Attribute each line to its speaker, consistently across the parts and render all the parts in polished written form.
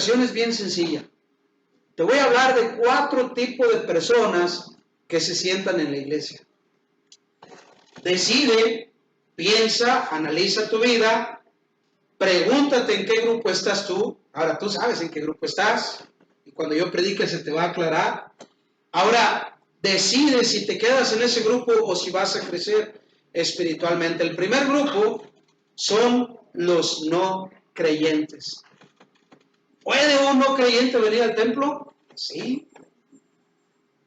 Speaker 1: aplicación es bien sencilla. Te voy a hablar de 4 tipos de personas que se sientan en la iglesia. Decide, piensa, analiza tu vida, pregúntate en qué grupo estás tú. Ahora tú sabes en qué grupo estás y cuando yo predique se te va a aclarar. Ahora decide si te quedas en ese grupo o si vas a crecer espiritualmente. El primer grupo son los no creyentes. ¿Puede un no creyente venir al templo? Sí.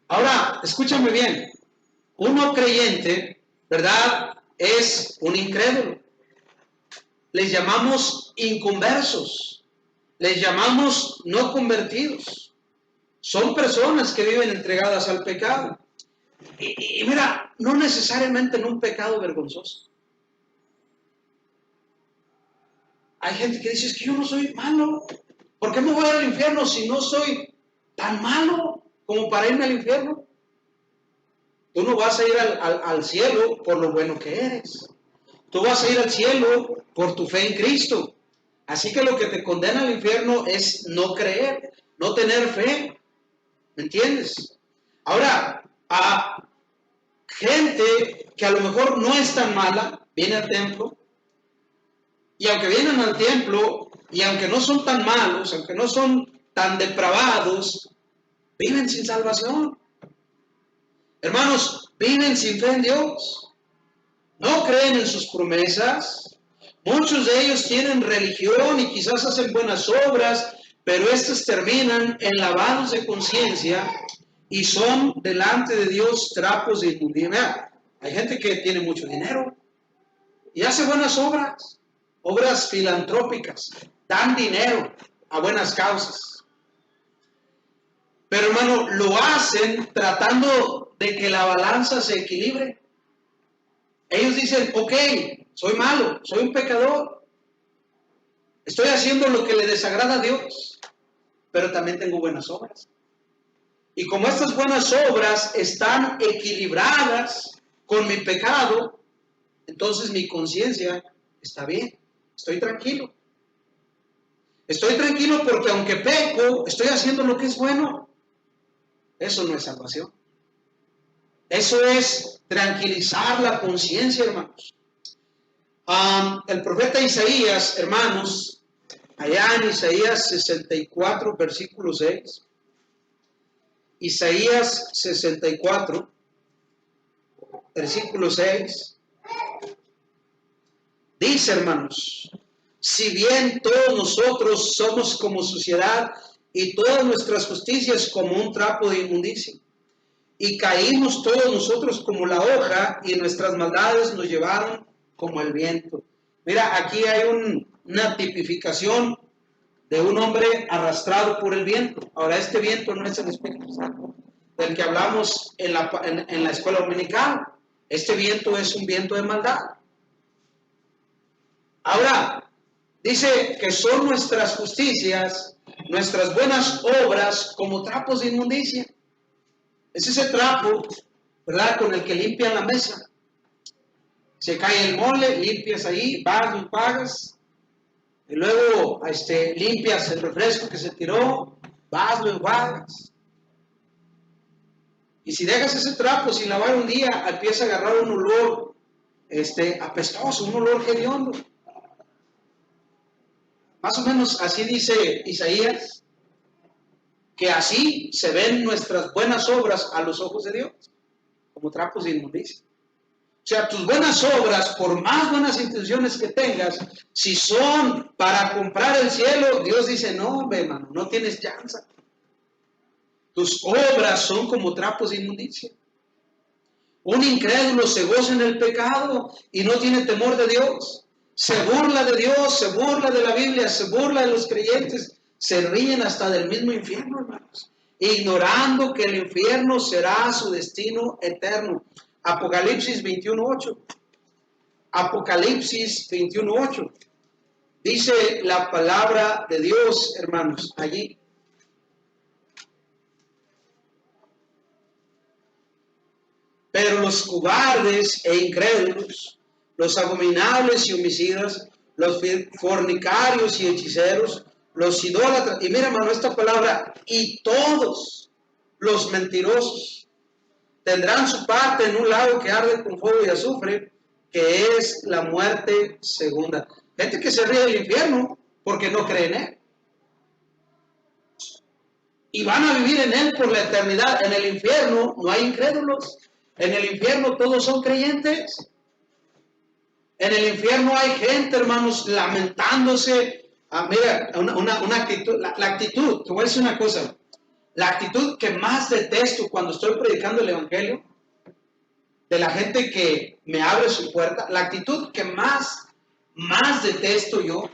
Speaker 1: Ahora, escúchame bien. Un no creyente, ¿verdad?, es un incrédulo. Les llamamos inconversos. Les llamamos no convertidos. Son personas que viven entregadas al pecado. Y mira, no necesariamente en un pecado vergonzoso. Hay gente que dice, es que yo no soy malo. ¿Por qué me voy al infierno si no soy tan malo como para irme al infierno? Tú no vas a ir al cielo por lo bueno que eres. Tú vas a ir al cielo por tu fe en Cristo. Así que lo que te condena al infierno es no creer, no tener fe. ¿Me entiendes? Ahora, a gente que a lo mejor no es tan mala, viene al templo, y aunque vienen al templo, y aunque no son tan malos, aunque no son tan depravados, viven sin salvación. Hermanos, viven sin fe en Dios. No creen en sus promesas. Muchos de ellos tienen religión y quizás hacen buenas obras, pero estas terminan en lavados de conciencia y son delante de Dios trapos de inmundicia. Hay gente que tiene mucho dinero y hace buenas obras, obras filantrópicas, dan dinero a buenas causas. Pero hermano, lo hacen tratando de que la balanza se equilibre. Ellos dicen, ok, soy malo, soy un pecador, estoy haciendo lo que le desagrada a Dios, pero también tengo buenas obras. Y como estas buenas obras están equilibradas con mi pecado, entonces mi conciencia está bien, estoy tranquilo. Estoy tranquilo porque aunque peco, estoy haciendo lo que es bueno. Eso no es salvación. Eso es tranquilizar la conciencia, hermanos. El profeta Isaías, hermanos, allá en Isaías 64, versículo 6, Isaías 64, versículo 6, dice, hermanos, si bien todos nosotros somos como suciedad y todas nuestras justicias como un trapo de inmundicia, y caímos todos nosotros como la hoja y nuestras maldades nos llevaron como el viento. Mira, aquí hay una tipificación de un hombre arrastrado por el viento. Ahora, este viento no es el Espíritu Santo del que hablamos en la escuela dominical. Este viento es un viento de maldad. Ahora, dice que son nuestras justicias, nuestras buenas obras como trapos de inmundicia. Es ese trapo, ¿verdad?, con el que limpian la mesa. Se cae el mole, limpias ahí, vas y pagas. Y luego limpias el refresco que se tiró, vas, lo enjuagas. Y si dejas ese trapo sin lavar un día, empieza a agarrar un olor apestoso, un olor hediondo. Más o menos así dice Isaías, que así se ven nuestras buenas obras a los ojos de Dios, como trapos de inmundicia. O sea, tus buenas obras, por más buenas intenciones que tengas, si son para comprar el cielo, Dios dice, no, hermano, no tienes chance. Tus obras son como trapos de inmundicia. Un incrédulo se goza en el pecado y no tiene temor de Dios. Se burla de Dios, se burla de la Biblia, se burla de los creyentes. Se ríen hasta del mismo infierno, hermanos, ignorando que el infierno será su destino eterno. Apocalipsis 21:8. Apocalipsis 21:8. Dice la palabra de Dios, hermanos, allí. Pero los cobardes e incrédulos, los abominables y homicidas, los fornicarios y hechiceros, los idólatras, y mira hermano esta palabra, y todos los mentirosos tendrán su parte en un lago que arde con fuego y azufre, que es la muerte segunda. Gente que se ríe del infierno porque no cree en él. Y van a vivir en él por la eternidad. En el infierno no hay incrédulos. En el infierno todos son creyentes. En el infierno hay gente, hermanos, lamentándose. Mira, una actitud, la actitud, te voy a decir una cosa. La actitud que más detesto cuando estoy predicando el evangelio, de la gente que me abre su puerta, la actitud que más detesto yo,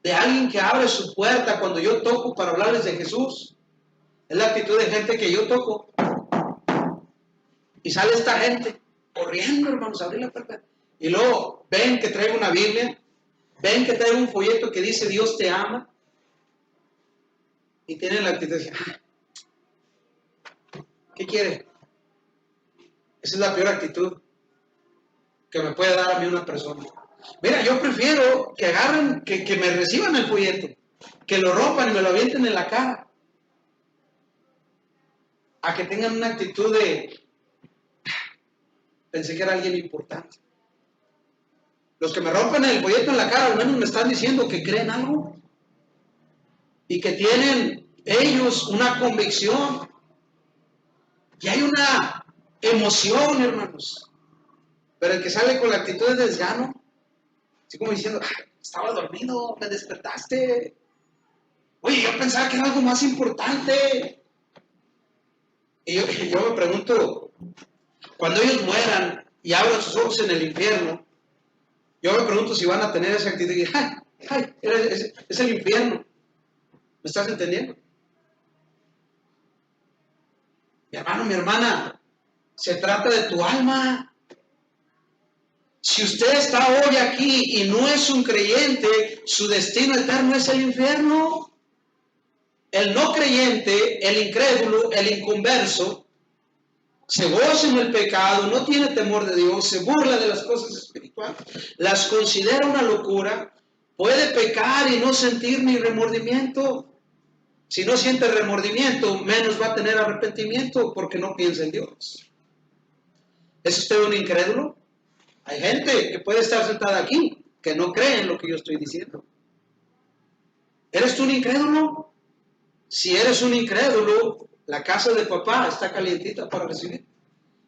Speaker 1: de alguien que abre su puerta cuando yo toco para hablarles de Jesús, es la actitud de gente que yo toco y sale esta gente corriendo, hermanos, a abrir la puerta y luego ven que traigo una Biblia, ven que traigo un folleto que dice Dios te ama y tienen la actitud de decir, ¿qué quiere? Esa es la peor actitud que me puede dar a mí una persona. Mira, yo prefiero que agarren, que me reciban el folleto, que lo rompan y me lo avienten en la cara, a que tengan una actitud de, pensé que era alguien importante. Los que me rompen el folleto en la cara, al menos me están diciendo que creen algo y que tienen ellos una convicción y hay una emoción, hermanos. Pero el que sale con la actitud de desgano, así como diciendo, estaba dormido, me despertaste. Oye, yo pensaba que era algo más importante. Y yo me pregunto, cuando ellos mueran y abran sus ojos en el infierno, yo me pregunto si van a tener esa actitud y es el infierno. ¿Me estás entendiendo? Mi hermano, mi hermana, se trata de tu alma. Si usted está hoy aquí y no es un creyente, su destino eterno es el infierno. El no creyente, el incrédulo, el inconverso, se goza en el pecado, no tiene temor de Dios, se burla de las cosas espirituales, las considera una locura, puede pecar y no sentir ni remordimiento. Si no siente remordimiento, menos va a tener arrepentimiento porque no piensa en Dios. ¿Es usted un incrédulo? Hay gente que puede estar sentada aquí que no cree en lo que yo estoy diciendo. ¿Eres tú un incrédulo? Si eres un incrédulo, la casa de papá está calientita para recibir.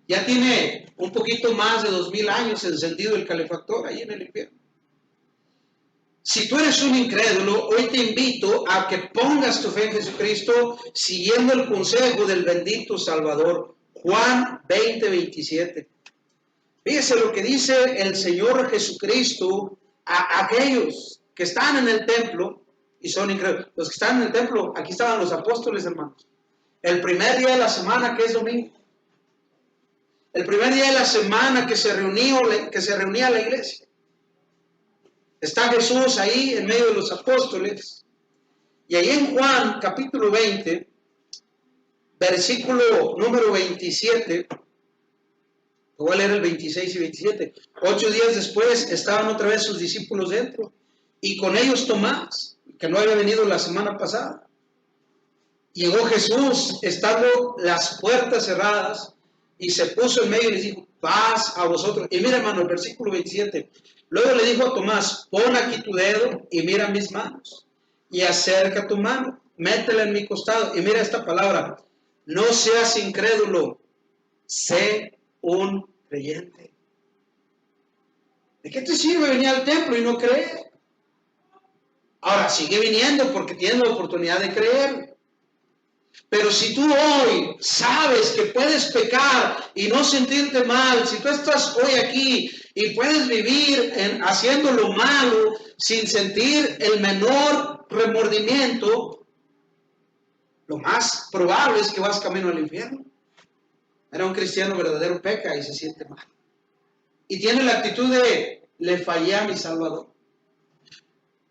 Speaker 1: Ya tiene un poquito más de 2000 años encendido el calefactor ahí en el infierno. Si tú eres un incrédulo, hoy te invito a que pongas tu fe en Jesucristo siguiendo el consejo del bendito Salvador. Juan 20:27. Fíjese lo que dice el Señor Jesucristo a aquellos que están en el templo y son incrédulos. Los que están en el templo, aquí estaban los apóstoles, hermanos. El primer día de la semana, que es domingo. El primer día de la semana que se reunía la iglesia. Está Jesús ahí en medio de los apóstoles. Y ahí en Juan capítulo 20, versículo número 27, voy a leer el 26 y 27. 8 días después estaban otra vez sus discípulos dentro. Y con ellos Tomás, que no había venido la semana pasada. Llegó Jesús, estando las puertas cerradas, y se puso en medio y les dijo, paz a vosotros. Y mira, hermano, el versículo 27. Luego le dijo a Tomás, pon aquí tu dedo y mira mis manos. Y acerca tu mano, métela en mi costado. Y mira esta palabra, no seas incrédulo, sé un creyente. ¿De qué te sirve venir al templo y no creer? Ahora, sigue viniendo porque tienes la oportunidad de creer. Pero si tú hoy sabes que puedes pecar y no sentirte mal, si tú estás hoy aquí y puedes vivir haciendo lo malo sin sentir el menor remordimiento, lo más probable es que vas camino al infierno. Era un cristiano verdadero, peca y se siente mal. Y tiene la actitud de, le fallé a mi Salvador.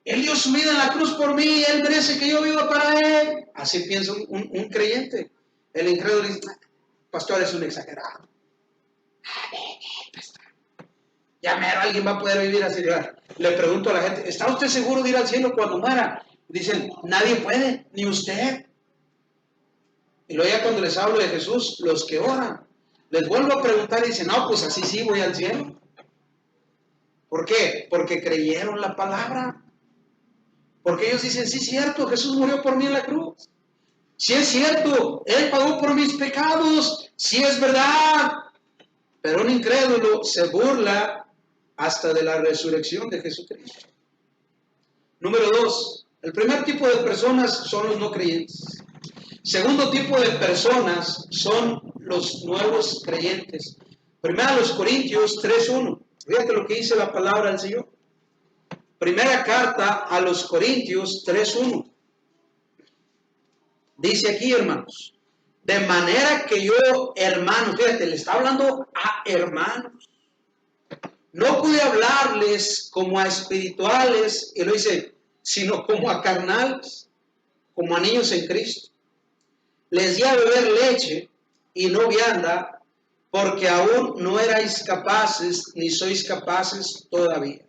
Speaker 1: Él dio su vida en la cruz por mí, Él merece que yo viva para Él. Así piensa un creyente. El incrédulo dice, pastor, es un exagerado. Ya mero alguien va a poder vivir así. Le pregunto a la gente, ¿está usted seguro de ir al cielo cuando muera? Dicen, nadie puede, ni usted. Y luego ya cuando les hablo de Jesús, los que oran, les vuelvo a preguntar y dicen, no, pues así sí voy al cielo. ¿Por qué? Porque creyeron la palabra. Porque ellos dicen, sí es cierto, Jesús murió por mí en la cruz. Sí es cierto, Él pagó por mis pecados. Sí es verdad. Pero un incrédulo se burla hasta de la resurrección de Jesucristo. Número 2, el primer tipo de personas son los no creyentes. Segundo tipo de personas son los nuevos creyentes. Primera los Corintios 3:1. Fíjate lo que dice la palabra del Señor. Primera carta a los Corintios 3:1. Dice aquí, hermanos, de manera que yo, hermanos, fíjate, le está hablando a hermanos. No pude hablarles como a espirituales, y lo dice, sino como a carnales, como a niños en Cristo. Les di a beber leche y no vianda, porque aún no erais capaces, ni sois capaces todavía.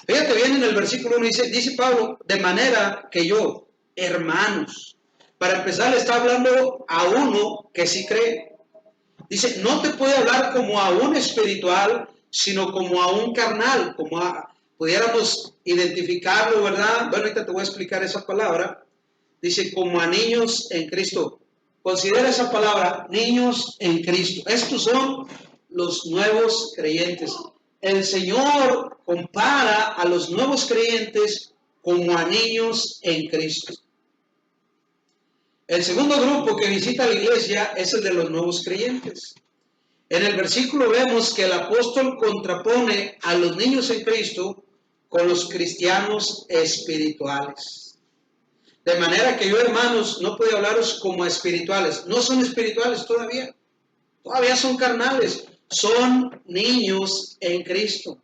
Speaker 1: Fíjate bien en el versículo 1, dice Pablo, de manera que yo, hermanos, para empezar le está hablando a uno que sí cree. Dice, no te puede hablar como a un espiritual, sino como a un carnal, como a, pudiéramos identificarlo, ¿verdad? Bueno, ahorita te voy a explicar esa palabra. Dice, como a niños en Cristo. Considera esa palabra, niños en Cristo. Estos son los nuevos creyentes. El Señor compara a los nuevos creyentes como a niños en Cristo. El segundo grupo que visita la iglesia es el de los nuevos creyentes. En el versículo vemos que el apóstol contrapone a los niños en Cristo con los cristianos espirituales. De manera que yo, hermanos, no puedo hablaros como espirituales. No son espirituales todavía. Todavía son carnales. Son niños en Cristo.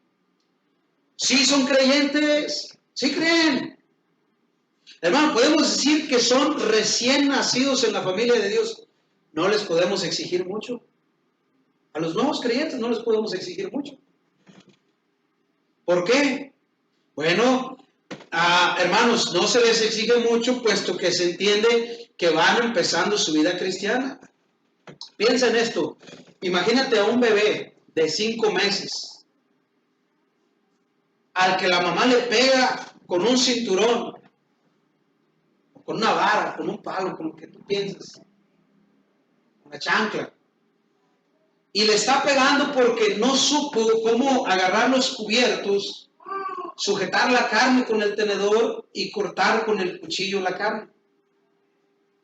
Speaker 1: Sí son creyentes. Sí creen. Hermano, podemos decir que son recién nacidos en la familia de Dios. No les podemos exigir mucho. A los nuevos creyentes no les podemos exigir mucho. ¿Por qué? Bueno, hermanos, no se les exige mucho puesto que se entiende que van empezando su vida cristiana. Piensa en esto. Imagínate a un bebé de 5 meses al que la mamá le pega con un cinturón, con una vara, con un palo, con lo que tú piensas, una chancla. Y le está pegando porque no supo cómo agarrar los cubiertos, sujetar la carne con el tenedor y cortar con el cuchillo la carne.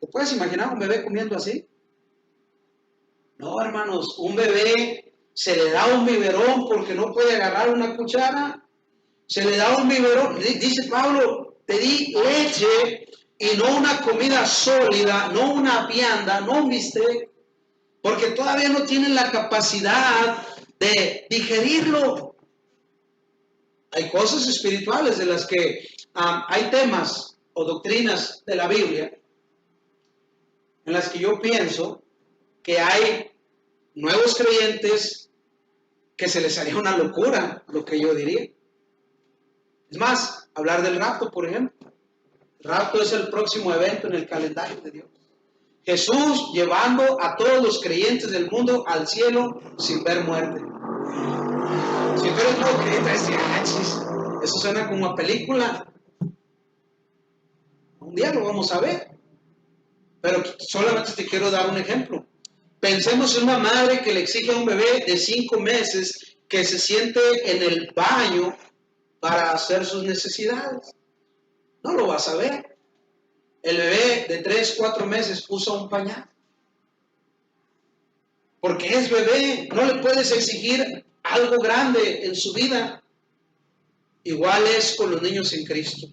Speaker 1: ¿Te puedes imaginar un bebé comiendo así? No, hermanos, un bebé se le da un biberón porque no puede agarrar una cuchara. Se le da un biberón. Dice Pablo, te di leche y no una comida sólida, no una vianda, no un bistec, porque todavía no tienen la capacidad de digerirlo. Hay cosas espirituales de las que hay temas o doctrinas de la Biblia en las que yo pienso que hay nuevos creyentes que se les haría una locura lo que yo diría. Es más, hablar del rapto, por ejemplo. El rapto es el próximo evento en el calendario de Dios. Jesús llevando a todos los creyentes del mundo al cielo sin ver muerte. Si tú eres nuevo creyente, eso suena como a película. Un día lo vamos a ver. Pero solamente te quiero dar un ejemplo. Pensemos en una madre que le exige a un bebé de 5 meses que se siente en el baño para hacer sus necesidades. No lo vas a ver. El bebé de 3, 4 meses usa un pañal. Porque es bebé, no le puedes exigir algo grande en su vida. Igual es con los niños en Cristo.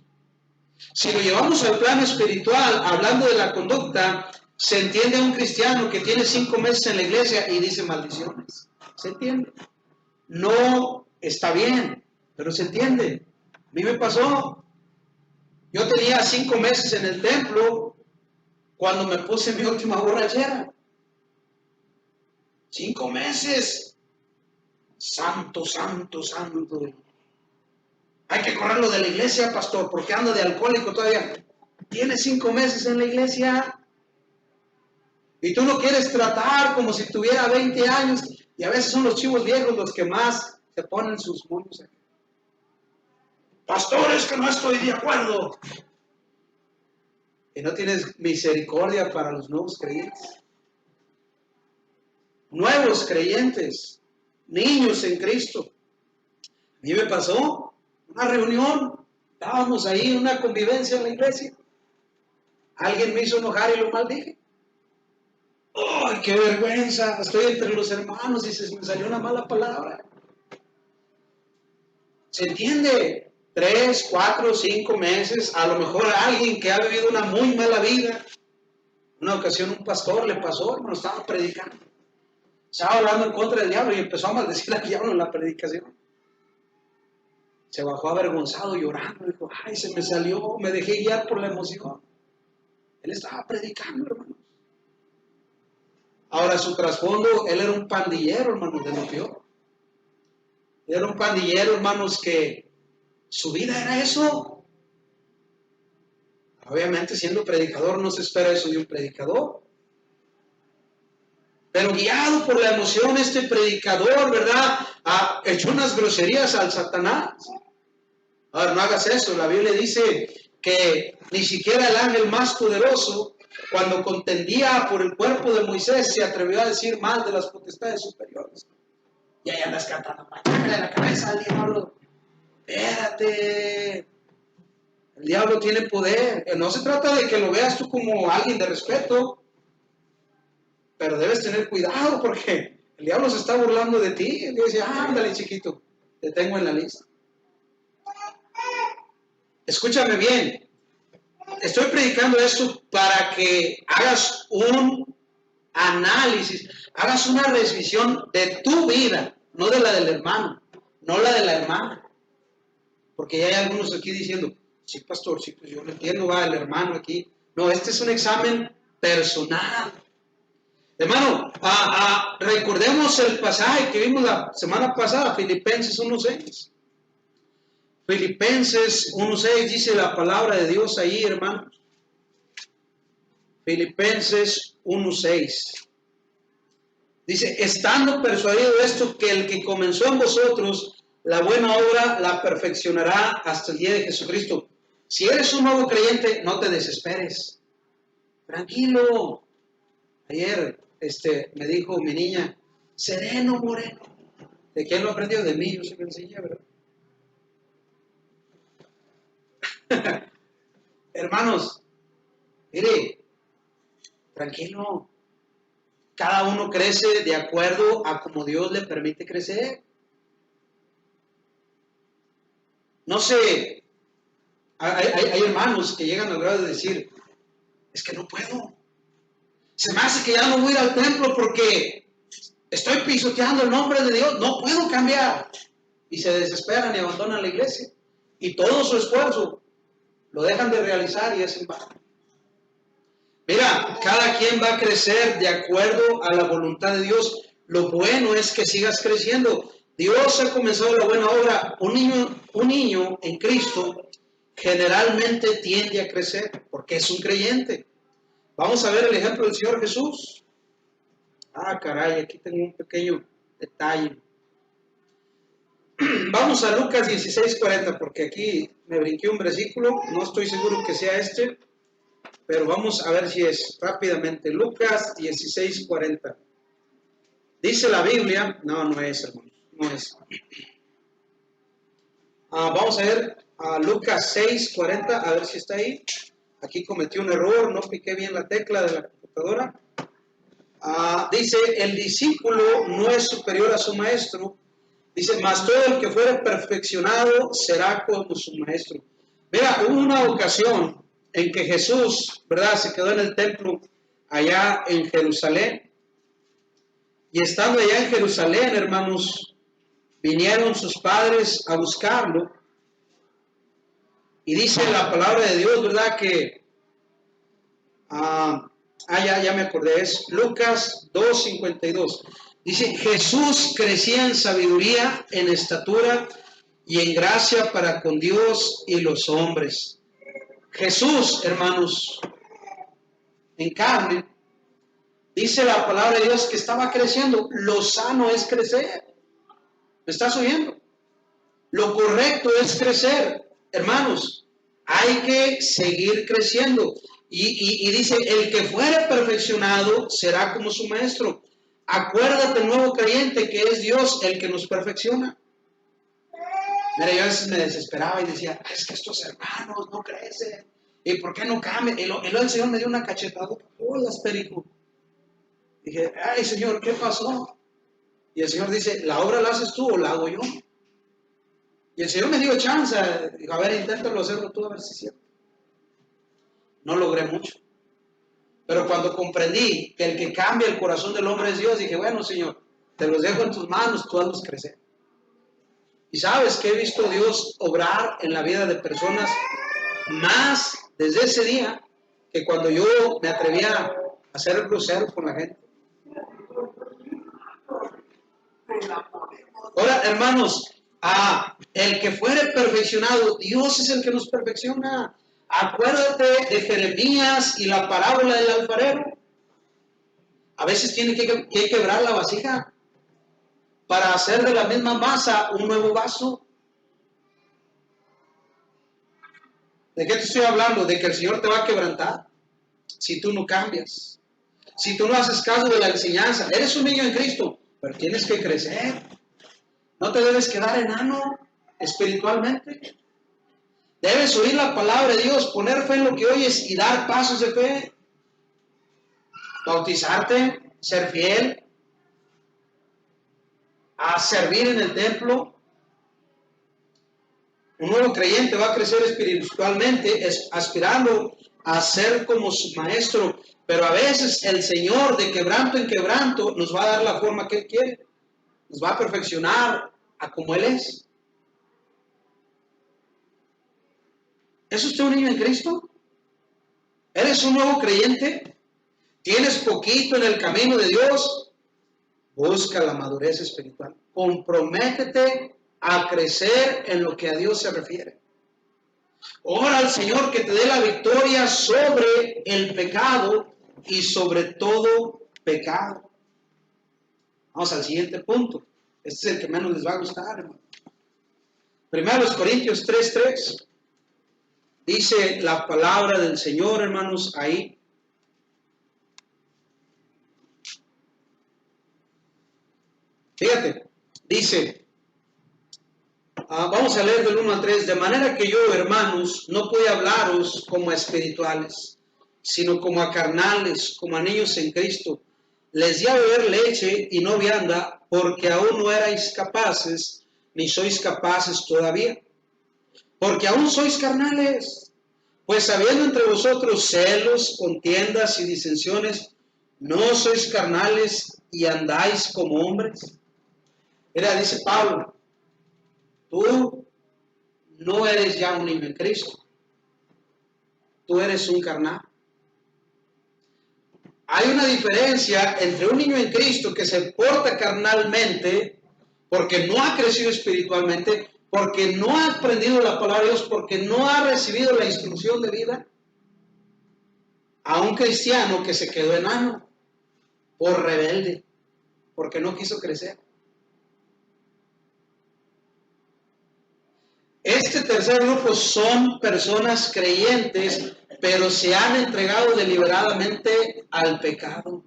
Speaker 1: Si lo llevamos al plano espiritual, hablando de la conducta, se entiende a un cristiano que tiene 5 meses en la iglesia y dice maldiciones. ¿Se entiende? No está bien, pero se entiende. A mí me pasó. Yo tenía 5 meses en el templo cuando me puse mi última borrachera. 5 meses. Santo, santo, santo. Hay que correrlo de la iglesia, pastor, porque anda de alcohólico todavía. Tiene 5 meses en la iglesia. Y tú lo quieres tratar como si tuviera 20 años. Y a veces son los chivos viejos los que más se ponen sus moños aquí. Pastor, es que no estoy de acuerdo. Y no tienes misericordia para los nuevos creyentes. Nuevos creyentes, niños en Cristo. A mí me pasó una reunión, estábamos ahí en una convivencia en la iglesia. Alguien me hizo enojar y lo maldije. ¡Ay, qué vergüenza! Estoy entre los hermanos y se me salió una mala palabra. ¿Se entiende? 3, 4, 5 meses, a lo mejor alguien que ha vivido una muy mala vida. Una ocasión un pastor le pasó, hermano, estaba predicando. Estaba hablando en contra del diablo y empezó a maldecir al diablo en la predicación. Se bajó avergonzado, llorando, dijo, ay, se me salió, me dejé guiar por la emoción. Él estaba predicando, hermanos. Ahora, su trasfondo, él era un pandillero, hermanos, de lo peor. Era un pandillero, hermanos, que su vida era eso. Obviamente, siendo predicador, no se espera eso de un predicador. Pero guiado por la emoción, este predicador, ¿verdad? Echó unas groserías al Satanás. Ahora, no hagas eso. La Biblia dice que ni siquiera el ángel más poderoso, cuando contendía por el cuerpo de Moisés, se atrevió a decir mal de las potestades superiores. Y ahí andas cantando, machácale la cabeza al diablo. Espérate. El diablo tiene poder. No se trata de que lo veas tú como alguien de respeto, pero debes tener cuidado porque el diablo se está burlando de ti. Él dice, ándale chiquito, te tengo en la lista. Escúchame bien. Estoy predicando esto para que hagas un análisis, hagas una revisión de tu vida, no de la del hermano, no la de la hermana. Porque ya hay algunos aquí diciendo, sí, pastor, sí, pues yo lo entiendo, va el hermano aquí. No, este es un examen personal. Hermano, recordemos el pasaje que vimos la semana pasada, Filipenses 1:6. Filipenses 1:6 dice la palabra de Dios ahí, hermanos. Filipenses 1:6. Dice, estando persuadido de esto, que el que comenzó en vosotros la buena obra la perfeccionará hasta el día de Jesucristo. Si eres un nuevo creyente, no te desesperes. Tranquilo. Ayer me dijo mi niña, sereno, moreno. ¿De quién lo aprendió? De mí, yo se lo enseñé, ¿verdad? Hermanos, mire, tranquilo. Cada uno crece de acuerdo a como Dios le permite crecer. No sé, hay hermanos que llegan al grado de decir, es que no puedo. Se me hace que ya no voy a ir al templo porque estoy pisoteando el nombre de Dios, no puedo cambiar. Y se desesperan y abandonan la iglesia. Y todo su esfuerzo lo dejan de realizar y es en vano. Mira, cada quien va a crecer de acuerdo a la voluntad de Dios. Lo bueno es que sigas creciendo. Dios ha comenzado la buena obra. Un niño en Cristo generalmente tiende a crecer porque es un creyente. Vamos a ver el ejemplo del Señor Jesús. Caray, aquí tengo un pequeño detalle. Vamos a Lucas 16:40, porque aquí me brinqué un versículo, no estoy seguro que sea este, pero vamos a ver si es rápidamente. Lucas 16:40. Dice la Biblia, no es, hermanos, no es. Vamos a ver a Lucas 6:40, a ver si está ahí. Aquí cometí un error, no piqué bien la tecla de la computadora. Dice, el discípulo no es superior a su maestro. Dice, mas todo el que fuere perfeccionado será como su maestro. Mira, hubo una ocasión en que Jesús, ¿verdad?, se quedó en el templo allá en Jerusalén. Y estando allá en Jerusalén, hermanos, vinieron sus padres a buscarlo. Y dice la palabra de Dios, ¿verdad?, que ya me acordé, es Lucas 2:52. Dice, Jesús crecía en sabiduría, en estatura y en gracia para con Dios y los hombres. Jesús, hermanos, en carne, dice la palabra de Dios que estaba creciendo. Lo sano es crecer. ¿Me estás oyendo? Lo correcto es crecer. Hermanos, hay que seguir creciendo. Y dice, el que fuere perfeccionado será como su maestro. Acuérdate, nuevo creyente, que es Dios el que nos perfecciona. Mira, yo a veces me desesperaba y decía, es que estos hermanos no crecen. ¿Y por qué no cambian? Y luego el Señor me dio una cachetada. Hola, perico. Dije, ay, Señor, ¿qué pasó? Y el Señor dice, ¿la obra la haces tú o la hago yo? Y el Señor me dio chance. Dijo, a ver, inténtalo hacerlo tú, a ver si es cierto. No logré mucho. Pero cuando comprendí que el que cambia el corazón del hombre es Dios, dije, bueno, Señor, te los dejo en tus manos, tú hazlos crecer. Y sabes que he visto a Dios obrar en la vida de personas más desde ese día que cuando yo me atrevía a hacer el crucero con la gente. Ahora, hermanos, el que fuere perfeccionado, Dios es el que nos perfecciona. Acuérdate de Jeremías y la parábola del alfarero. A veces tiene que quebrar la vasija para hacer de la misma masa un nuevo vaso. ¿De qué te estoy hablando? De que el Señor te va a quebrantar si tú no cambias. Si tú no haces caso de la enseñanza. Eres un niño en Cristo, pero tienes que crecer. No te debes quedar enano espiritualmente. Debes oír la palabra de Dios, poner fe en lo que oyes y dar pasos de fe. Bautizarte, ser fiel, a servir en el templo. Un nuevo creyente va a crecer espiritualmente, aspirando a ser como su maestro. Pero a veces el Señor, de quebranto en quebranto, nos va a dar la forma que Él quiere. Nos va a perfeccionar a como Él es. ¿Es usted un niño en Cristo? ¿Eres un nuevo creyente? ¿Tienes poquito en el camino de Dios? Busca la madurez espiritual. Comprométete a crecer en lo que a Dios se refiere. Ora al Señor que te dé la victoria sobre el pecado y sobre todo pecado. Vamos al siguiente punto. Este es el que menos les va a gustar, hermano. Primero Corintios 3:3. Dice la palabra del Señor, hermanos, ahí. Fíjate, dice, vamos a leer del 1 al 3, de manera que yo, hermanos, no puedo hablaros como a espirituales, sino como a carnales, como a niños en Cristo. Les di a beber leche y no vianda, porque aún no erais capaces, ni sois capaces todavía, porque aún sois carnales. Pues habiendo entre vosotros celos, contiendas y disensiones, ¿no sois carnales y andáis como hombres? Mira, dice Pablo, tú no eres ya un niño en Cristo, tú eres un carnal. Hay una diferencia entre un niño en Cristo que se porta carnalmente porque no ha crecido espiritualmente, porque no ha aprendido la palabra de Dios, porque no ha recibido la instrucción de vida, a un cristiano que se quedó enano por rebelde, porque no quiso crecer. Este tercer grupo son personas creyentes, pero se han entregado deliberadamente al pecado.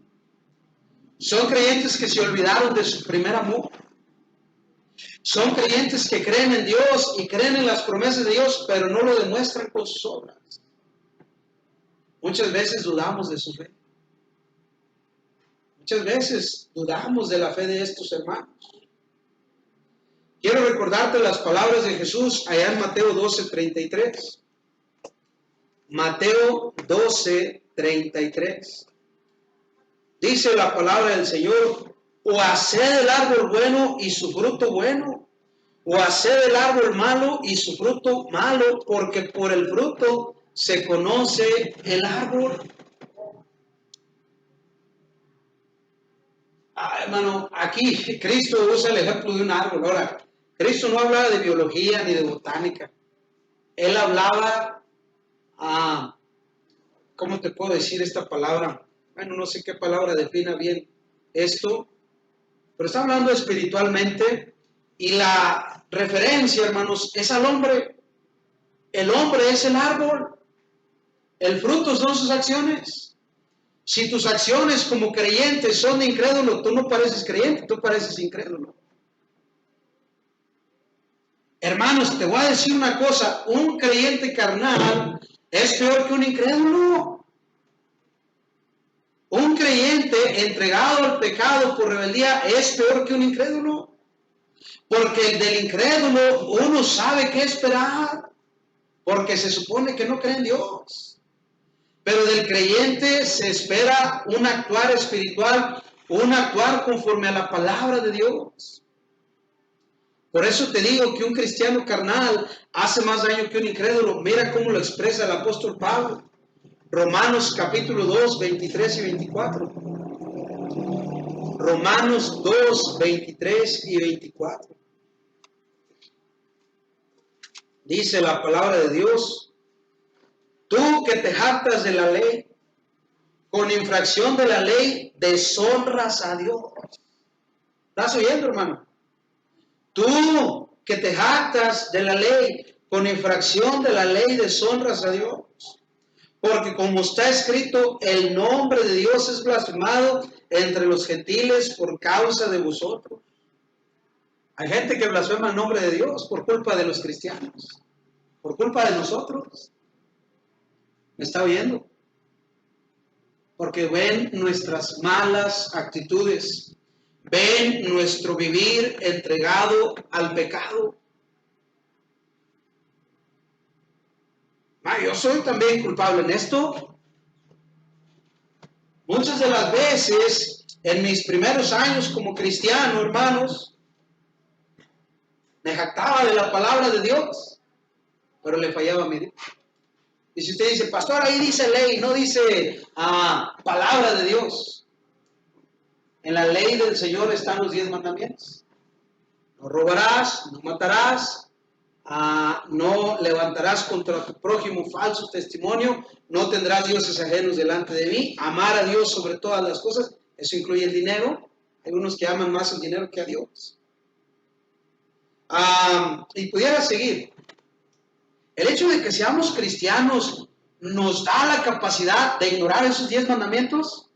Speaker 1: Son creyentes que se olvidaron de su primer amor. Son creyentes que creen en Dios y creen en las promesas de Dios, pero no lo demuestran con sus obras. Muchas veces dudamos de su fe. Muchas veces dudamos de la fe de estos hermanos. Quiero recordarte las palabras de Jesús allá en Mateo 12:33. Mateo 12:33. Dice la palabra del Señor, o haced el árbol bueno y su fruto bueno, o haced el árbol malo y su fruto malo, porque por el fruto se conoce el árbol. hermano, aquí Cristo usa el ejemplo de un árbol. Ahora, Cristo no hablaba de biología ni de botánica. Él hablaba, ¿cómo te puedo decir esta palabra? Bueno, no sé qué palabra defina bien esto, pero está hablando espiritualmente y la referencia, hermanos, es al hombre. El hombre es el árbol. El fruto son sus acciones. Si tus acciones como creyentes son de incrédulo, tú no pareces creyente, tú pareces incrédulo. Hermanos, te voy a decir una cosa, un creyente carnal es peor que un incrédulo. Un creyente entregado al pecado por rebeldía es peor que un incrédulo. Porque el del incrédulo uno sabe qué esperar, porque se supone que no cree en Dios. Pero del creyente se espera un actuar espiritual, un actuar conforme a la palabra de Dios. Por eso te digo que un cristiano carnal hace más daño que un incrédulo. Mira cómo lo expresa el apóstol Pablo. Romanos capítulo 2, 23 y 24. Romanos 2, 23 y 24. Dice la palabra de Dios: tú que te jactas de la ley, con infracción de la ley, deshonras a Dios. ¿Estás oyendo, hermano? Tú que te jactas de la ley, con infracción de la ley, deshonras a Dios. Porque como está escrito, el nombre de Dios es blasfemado entre los gentiles por causa de vosotros. Hay gente que blasfema el nombre de Dios por culpa de los cristianos, por culpa de nosotros. ¿Me está oyendo? Porque ven nuestras malas actitudes, ven nuestro vivir entregado al pecado. Yo soy también culpable en esto. Muchas de las veces, en mis primeros años como cristiano, hermanos, me jactaba de la palabra de Dios, pero le fallaba a mi Dios. Y si usted dice, pastor, ahí dice ley, no dice palabra de Dios. En la ley del Señor están los 10 mandamientos. No robarás, no matarás, no levantarás contra tu prójimo falso testimonio, no tendrás dioses ajenos delante de mí, amar a Dios sobre todas las cosas. Eso incluye el dinero. Hay unos que aman más el dinero que a Dios. Y pudiera seguir. El hecho de que seamos cristianos nos da la capacidad de ignorar esos 10 mandamientos.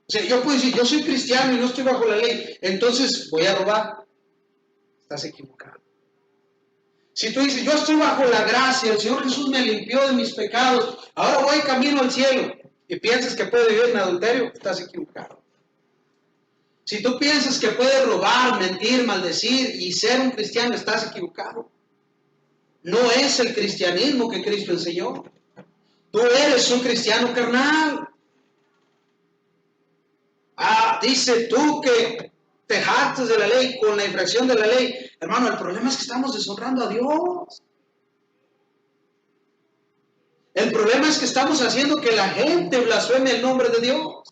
Speaker 1: O sea, yo puedo decir, yo soy cristiano y no estoy bajo la ley, entonces voy a robar. Estás equivocado. Si tú dices, yo estoy bajo la gracia, el Señor Jesús me limpió de mis pecados, ahora voy camino al cielo, y piensas que puedes vivir en adulterio, estás equivocado. Si tú piensas que puedes robar, mentir, maldecir y ser un cristiano, estás equivocado. No es el cristianismo que Cristo enseñó. Tú eres un cristiano carnal. Dice tú que te jactas de la ley con la infracción de la ley. Hermano, el problema es que estamos deshonrando a Dios. El problema es que estamos haciendo que la gente blasfeme el nombre de Dios.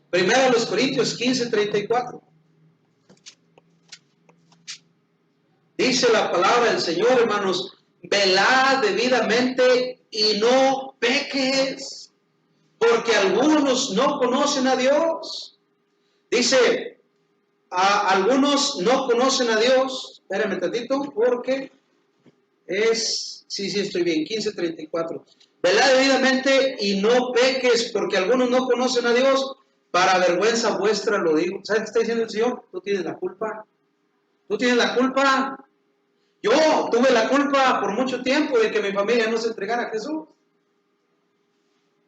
Speaker 1: Primero a los Corintios 15:34. Dice la palabra del Señor, hermanos, velad debidamente y no peques, porque algunos no conocen a Dios. Dice, algunos no conocen a Dios. Espérame tantito, porque sí, estoy bien, 15:34. Velad debidamente y no peques, porque algunos no conocen a Dios, para vergüenza vuestra lo digo. ¿Sabes qué está diciendo el Señor? Tú tienes la culpa. Tú tienes la culpa. Yo tuve la culpa por mucho tiempo de que mi familia no se entregara a Jesús.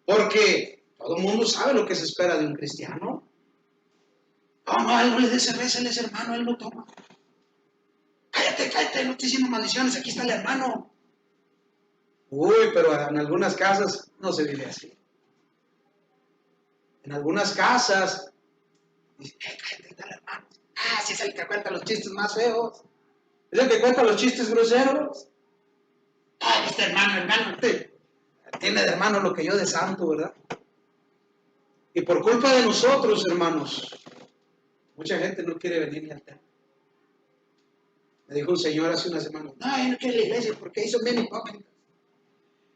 Speaker 1: Porque todo el mundo sabe lo que se espera de un cristiano. No, a él no le dé cerveza, él es hermano, él no toma. Cállate, no estoy diciendo maldiciones, aquí está el hermano. Uy, pero en algunas casas no se vive así. En algunas casas, dice, cállate, está el hermano. Sí es el que cuenta los chistes más feos. Es el que cuenta los chistes groseros. Este hermano, tiene de hermano lo que yo de santo, ¿verdad? Y por culpa de nosotros, hermanos, Mucha gente no quiere venir ni al templo. Me dijo un señor hace una semana, no, yo no quiero ir a la iglesia porque ahí son bien hipócritas.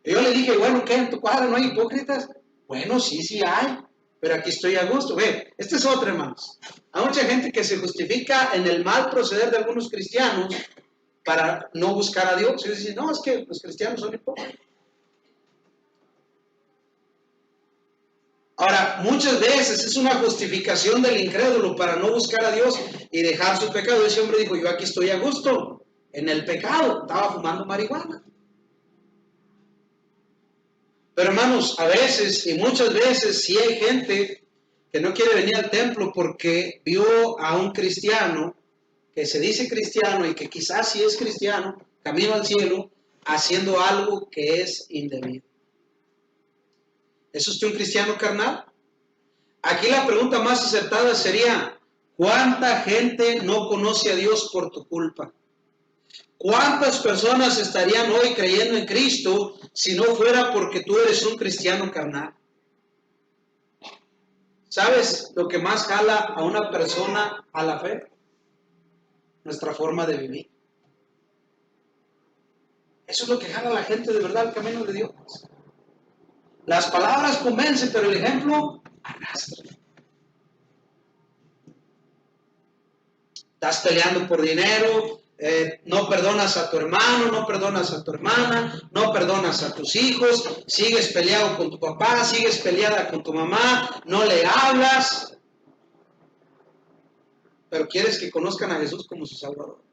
Speaker 1: Y yo le dije, bueno, ¿qué? ¿En tu cuadra no hay hipócritas? Bueno, sí hay, pero aquí estoy a gusto. Ve, este es otro, hermanos. Hay mucha gente que se justifica en el mal proceder de algunos cristianos para no buscar a Dios. Y dicen, no, es que los cristianos son hipócritas. Ahora, muchas veces es una justificación del incrédulo para no buscar a Dios y dejar su pecado. Ese hombre dijo, yo aquí estoy a gusto, en el pecado, estaba fumando marihuana. Pero hermanos, a veces y muchas veces sí hay gente que no quiere venir al templo porque vio a un cristiano que se dice cristiano y que quizás sí es cristiano, camino al cielo, haciendo algo que es indebido. ¿Es usted un cristiano carnal? Aquí la pregunta más acertada sería, ¿cuánta gente no conoce a Dios por tu culpa? ¿Cuántas personas estarían hoy creyendo en Cristo si no fuera porque tú eres un cristiano carnal? ¿Sabes lo que más jala a una persona a la fe? Nuestra forma de vivir. Eso es lo que jala a la gente de verdad al camino de Dios. Las palabras convencen, pero el ejemplo arrastra. Estás peleando por dinero, no perdonas a tu hermano, no perdonas a tu hermana, no perdonas a tus hijos, sigues peleado con tu papá, sigues peleada con tu mamá, no le hablas, pero quieres que conozcan a Jesús como su Salvador.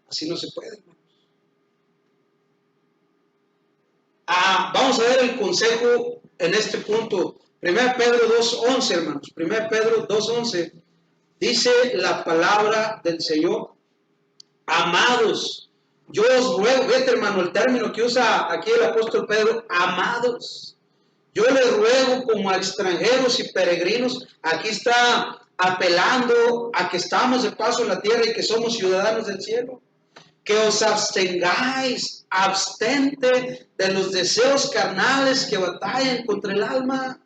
Speaker 1: Así no se puede, hermanos. Vamos a ver el consejo en este punto. 1 Pedro 2:11, hermanos. 1 Pedro 2:11 dice la palabra del Señor. Amados, yo os ruego, vete hermano, el término que usa aquí el apóstol Pedro, amados. Yo les ruego como a extranjeros y peregrinos, aquí está apelando a que estamos de paso en la tierra y que somos ciudadanos del cielo, que os abstengáis, abstente de los deseos carnales que batallan contra el alma,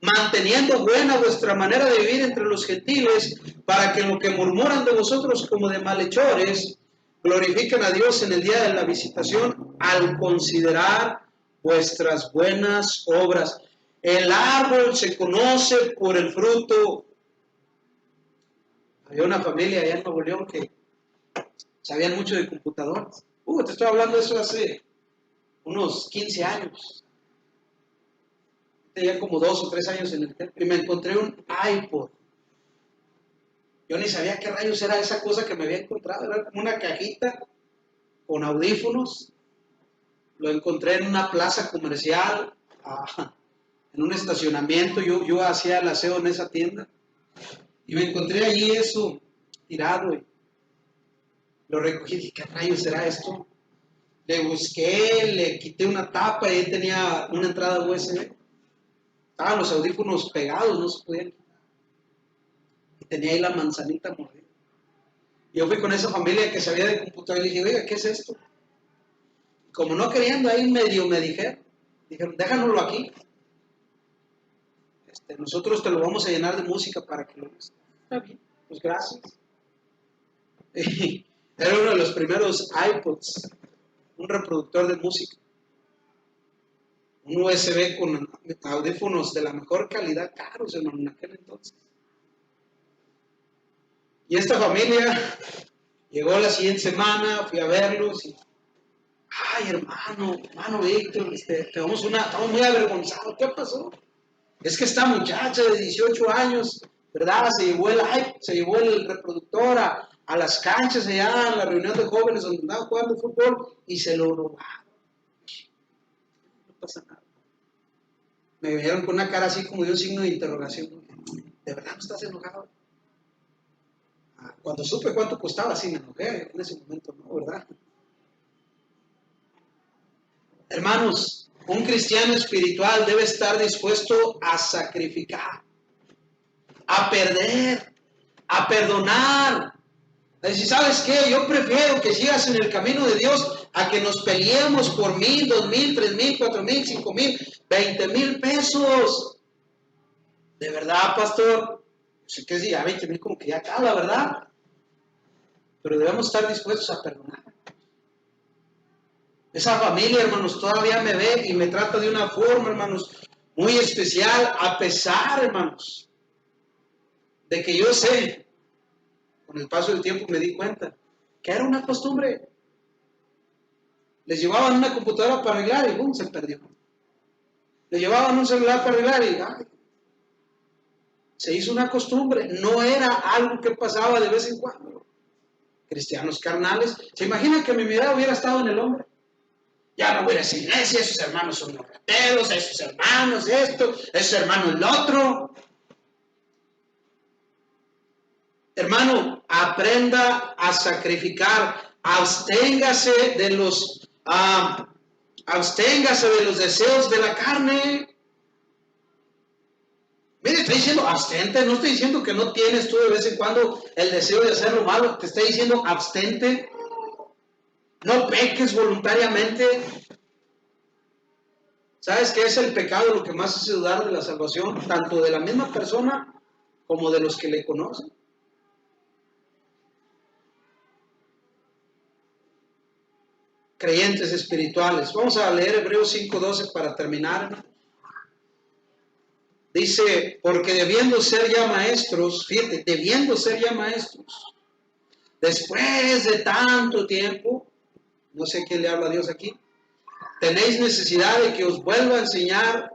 Speaker 1: manteniendo buena vuestra manera de vivir entre los gentiles, para que en lo que murmuran de vosotros como de malhechores, glorifiquen a Dios en el día de la visitación, al considerar vuestras buenas obras. El árbol se conoce por el fruto. Había una familia allá en Nuevo León que sabían mucho de computadoras. Te estoy hablando de eso hace unos 15 años. Tenía como 2 o 3 años en el templo y me encontré un iPod. Yo ni sabía qué rayos era esa cosa que me había encontrado. Era como una cajita con audífonos. Lo encontré en una plaza comercial, en un estacionamiento. Yo hacía el aseo en esa tienda. Y me encontré allí eso tirado. Y lo recogí y dije, ¿qué rayos será esto? Le busqué, le quité una tapa y ahí tenía una entrada USB. Estaban los audífonos pegados, no se podían quitar. Y tenía ahí la manzanita mordida. Yo fui con esa familia que sabía de computadora y le dije, oiga, ¿qué es esto? Y como no queriendo ahí medio me dijeron, déjanoslo aquí. Nosotros te lo vamos a llenar de música para que lo veas. Está bien, pues gracias. Era uno de los primeros iPods, un reproductor de música. Un USB con audífonos de la mejor calidad, caros en aquel entonces. Y esta familia llegó la siguiente semana, fui a verlos y, ay hermano Víctor, estamos muy avergonzados, ¿qué pasó? Es que esta muchacha de 18 años, ¿verdad? Se llevó el reproductor a las canchas allá, a la reunión de jóvenes donde andaban jugando fútbol y se lo robaron. No pasa nada. Me vieron con una cara así como de un signo de interrogación. ¿De verdad no estás enojado? Cuando supe cuánto costaba, sí me enojé. En ese momento no, ¿verdad? Hermanos, un cristiano espiritual debe estar dispuesto a sacrificar, a perder, a perdonar. Es decir, ¿sabes qué? Yo prefiero que sigas en el camino de Dios a que nos peleemos por 1,000, 2,000, 3,000, 4,000, 5,000, 20,000 pesos. ¿De verdad, pastor? Sé que es ya 20,000 como que ya acaba, ¿verdad? Pero debemos estar dispuestos a perdonar. Esa familia, hermanos, todavía me ve y me trata de una forma, hermanos, muy especial, a pesar, hermanos, de que yo sé, con el paso del tiempo me di cuenta, que era una costumbre. Les llevaban una computadora para arreglar y ¡bum! Se perdió. Le llevaban un celular para arreglar y se hizo una costumbre. No era algo que pasaba de vez en cuando. Cristianos carnales. ¿Se imaginan que mi mirada hubiera estado en el hombre? Ya no voy a esa iglesia, esos hermanos son los rateros, esos hermanos esto, esos hermanos el otro. Hermano, aprenda a sacrificar, absténgase de los deseos de la carne. Mire, estoy diciendo abstente, no estoy diciendo que no tienes tú de vez en cuando el deseo de hacer lo malo, te estoy diciendo abstente, no peques voluntariamente. ¿Sabes qué es el pecado? Lo que más hace dudar de la salvación, tanto de la misma persona como de los que le conocen. Creyentes espirituales. Vamos a leer Hebreos 5:12 para terminar. Dice, porque debiendo ser ya maestros, fíjate, debiendo ser ya maestros, después de tanto tiempo, no sé qué le habla a Dios aquí, tenéis necesidad de que os vuelva a enseñar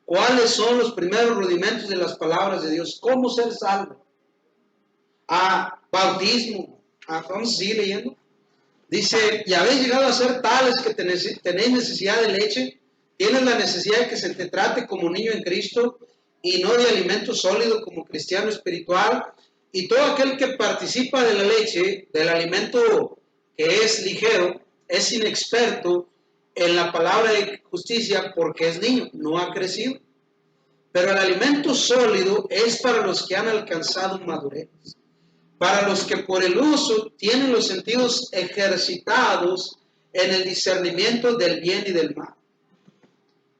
Speaker 1: cuáles son los primeros rudimentos de las palabras de Dios, cómo ser salvo, bautismo, vamos a seguir leyendo. Dice, y habéis llegado a ser tales que tenéis necesidad de leche, tienes la necesidad de que se te trate como niño en Cristo y no de alimento sólido como cristiano espiritual, y todo aquel que participa de la leche, del alimento que es ligero, es inexperto en la palabra de justicia porque es niño, no ha crecido. Pero el alimento sólido es para los que han alcanzado madurez, para los que por el uso tienen los sentidos ejercitados en el discernimiento del bien y del mal.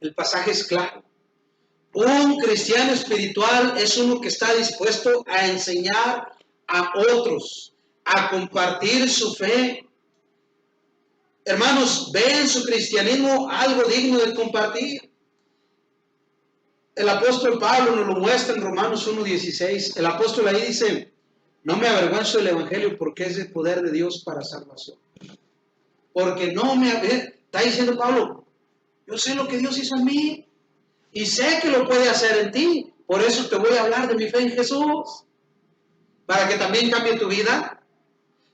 Speaker 1: El pasaje es claro. Un cristiano espiritual es uno que está dispuesto a enseñar a otros, a compartir su fe. Hermanos, ve en su cristianismo algo digno de compartir. El apóstol Pablo nos lo muestra en Romanos 1:16. El apóstol ahí dice, no me avergüenzo del evangelio porque es el poder de Dios para salvación. Porque está diciendo Pablo, yo sé lo que Dios hizo en mí y sé que lo puede hacer en ti. Por eso te voy a hablar de mi fe en Jesús. Para que también cambie tu vida.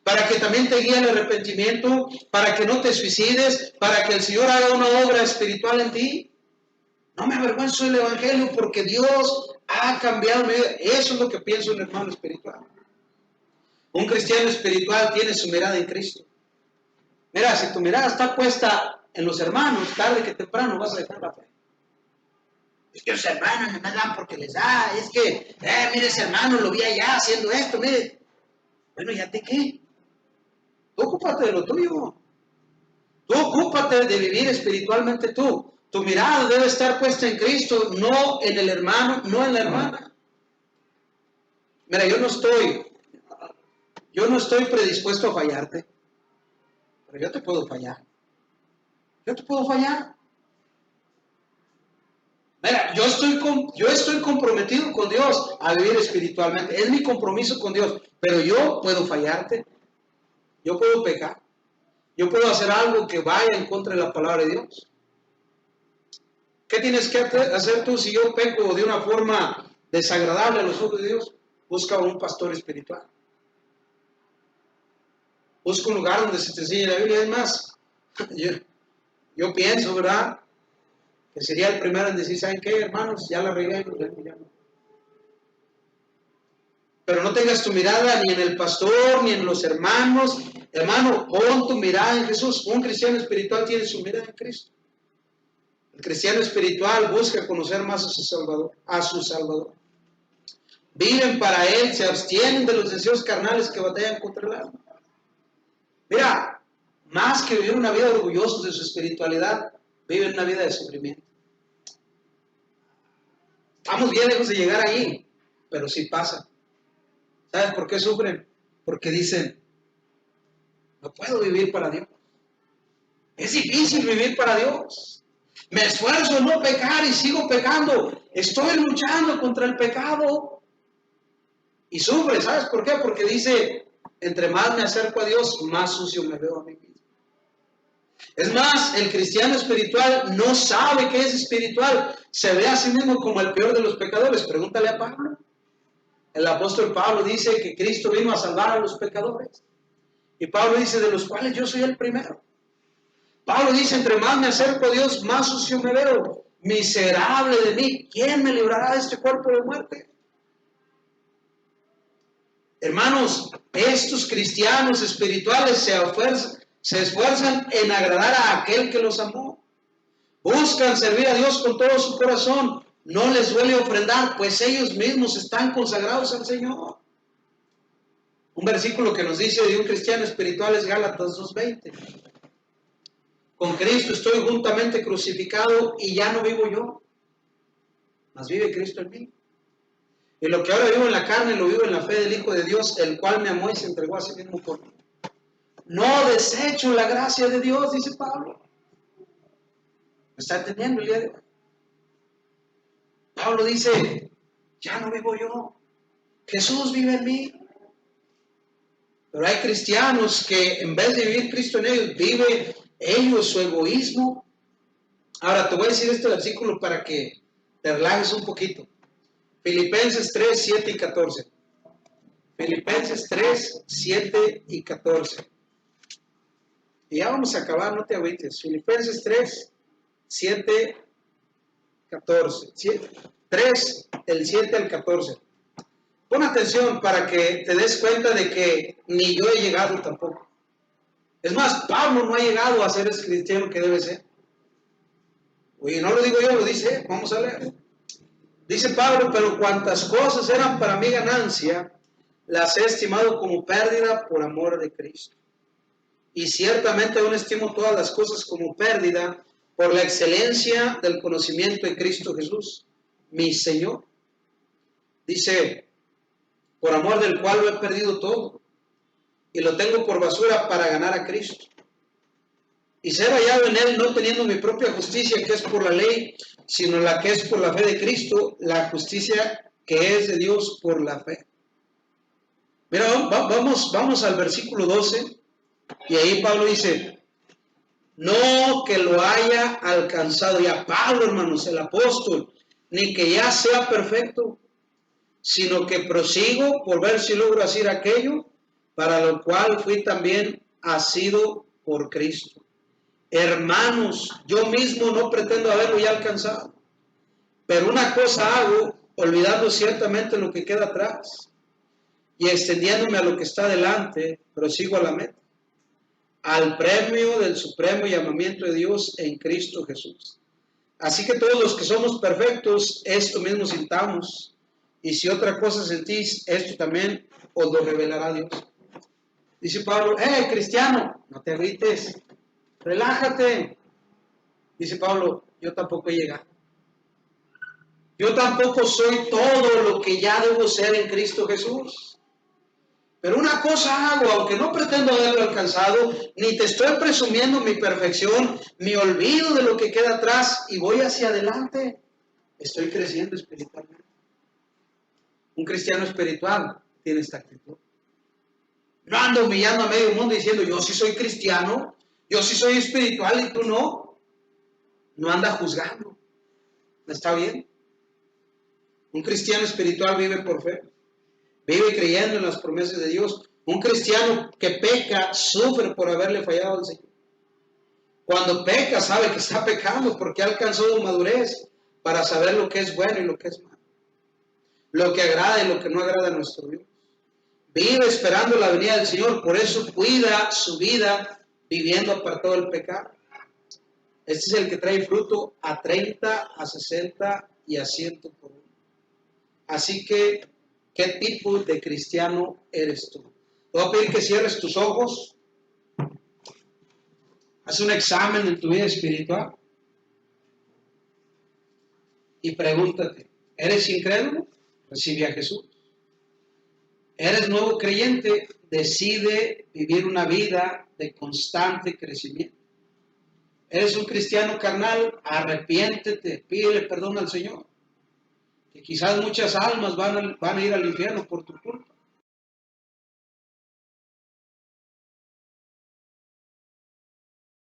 Speaker 1: Para que también te guíe el arrepentimiento. Para que no te suicides. Para que el Señor haga una obra espiritual en ti. No me avergüenzo del evangelio porque Dios ha cambiado mi vida. Eso es lo que pienso un hermano espiritual. Un cristiano espiritual tiene su mirada en Cristo. Mira, si tu mirada está puesta en los hermanos, tarde que temprano vas a dejar la fe. Es que los hermanos no me dan porque les da. Es que, mire ese hermano, lo vi allá haciendo esto, mire. Bueno, ¿ya te qué? Tú ocúpate de lo tuyo. Tú ocúpate de vivir espiritualmente tú. Tu mirada debe estar puesta en Cristo, no en el hermano, no en la hermana. Mira, yo no estoy predispuesto a fallarte, pero yo te puedo fallar. Yo te puedo fallar. Mira, yo estoy comprometido con Dios a vivir espiritualmente. Es mi compromiso con Dios, pero yo puedo fallarte. Yo puedo pecar. Yo puedo hacer algo que vaya en contra de la palabra de Dios. ¿Qué tienes que hacer tú si yo peco de una forma desagradable a los ojos de Dios? Busca un pastor espiritual. Busca un lugar donde se te enseñe la Biblia. Es más, yo pienso, ¿verdad?, que sería el primero en decir, ¿saben qué, hermanos? Ya la regué. Pero no tengas tu mirada ni en el pastor, ni en los hermanos. Hermano, pon tu mirada en Jesús. Un cristiano espiritual tiene su mirada en Cristo. El cristiano espiritual busca conocer más a su Salvador. Viven para Él, se abstienen de los deseos carnales que batallan contra el alma. Mira, más que vivir una vida orgullosos de su espiritualidad, viven una vida de sufrimiento. Estamos bien lejos de llegar ahí. pero sí pasa. ¿Sabes por qué sufren? Porque dicen, no puedo vivir para Dios. Es difícil vivir para Dios. Me esfuerzo en no pecar y sigo pecando. Estoy luchando contra el pecado. Y sufre, ¿sabes por qué? Porque dice, entre más me acerco a Dios, más sucio me veo a mí mismo. Es más, el cristiano espiritual no sabe que es espiritual. Se ve a sí mismo como el peor de los pecadores. Pregúntale a Pablo. El apóstol Pablo dice que Cristo vino a salvar a los pecadores. Y Pablo dice, de los cuales yo soy el primero. Pablo dice, entre más me acerco a Dios, más sucio me veo. Miserable de mí, ¿quién me librará de este cuerpo de muerte? Hermanos, estos cristianos espirituales se esfuerzan en agradar a aquel que los amó. Buscan servir a Dios con todo su corazón. No les duele ofrendar, pues ellos mismos están consagrados al Señor. Un versículo que nos dice de un cristiano espiritual es Gálatas 2:20. Con Cristo estoy juntamente crucificado y ya no vivo yo, mas vive Cristo en mí. Y lo que ahora vivo en la carne, lo vivo en la fe del Hijo de Dios, el cual me amó y se entregó a sí mismo por mí. No desecho la gracia de Dios, dice Pablo. ¿Me está entendiendo el día de hoy? Pablo dice, ya no vivo yo, Jesús vive en mí. Pero hay cristianos que en vez de vivir Cristo en ellos, vive ellos su egoísmo. Ahora te voy a decir este versículo para que te relajes un poquito. Filipenses 3, 7 y 14. Filipenses 3, 7 y 14. Y ya vamos a acabar, no te agüites. Filipenses 3, 7, 14. 3, el 7 al 14. Pon atención para que te des cuenta de que ni yo he llegado tampoco. Es más, Pablo no ha llegado a ser el cristiano que debe ser. Oye, no lo digo yo, lo dice, vamos a leer. Dice Pablo, pero cuantas cosas eran para mi ganancia, las he estimado como pérdida por amor de Cristo. Y ciertamente aún estimo todas las cosas como pérdida por la excelencia del conocimiento de Cristo Jesús, mi Señor. Dice, por amor del cual lo he perdido todo, y lo tengo por basura para ganar a Cristo. Y ser hallado en él, no teniendo mi propia justicia, que es por la ley, sino la que es por la fe de Cristo, la justicia que es de Dios por la fe. Mira, vamos al versículo 12, y ahí Pablo dice, no que lo haya alcanzado ya Pablo, hermanos, el apóstol, ni que ya sea perfecto, sino que prosigo por ver si logro hacer aquello, para lo cual fui también asido por Cristo. Hermanos, yo mismo no pretendo haberlo ya alcanzado, pero una cosa hago, olvidando ciertamente lo que queda atrás y extendiéndome a lo que está delante, prosigo a la meta, al premio del supremo llamamiento de Dios en Cristo Jesús. Así que todos los que somos perfectos, esto mismo sintamos, y si otra cosa sentís, esto también os lo revelará Dios. Dice Pablo, cristiano, no te agüites, relájate. Dice Pablo, yo tampoco he llegado. Yo tampoco soy todo lo que ya debo ser en Cristo Jesús. Pero una cosa hago, aunque no pretendo haberlo alcanzado, ni te estoy presumiendo mi perfección, me olvido de lo que queda atrás y voy hacia adelante. Estoy creciendo espiritualmente. Un cristiano espiritual tiene esta actitud. No ando humillando a medio mundo diciendo, yo sí soy cristiano, yo sí soy espiritual y tú no. No anda juzgando. ¿Está bien? Un cristiano espiritual vive por fe. Vive creyendo en las promesas de Dios. Un cristiano que peca sufre por haberle fallado al Señor. Cuando peca sabe que está pecando porque ha alcanzado madurez para saber lo que es bueno y lo que es malo. Lo que agrada y lo que no agrada a nuestro Dios. Vive esperando la venida del Señor, por eso cuida su vida viviendo apartado del pecado. Este es el que trae fruto a 30, a 60 y a 100 por uno. Así que, ¿qué tipo de cristiano eres tú? Te voy a pedir que cierres tus ojos. Haz un examen en tu vida espiritual. Y pregúntate, ¿eres incrédulo? recibe a Jesús. Eres nuevo creyente, decide vivir una vida de constante crecimiento. Eres un cristiano carnal, arrepiéntete, pídele perdón al Señor. Que quizás muchas almas van a ir al infierno por tu culpa.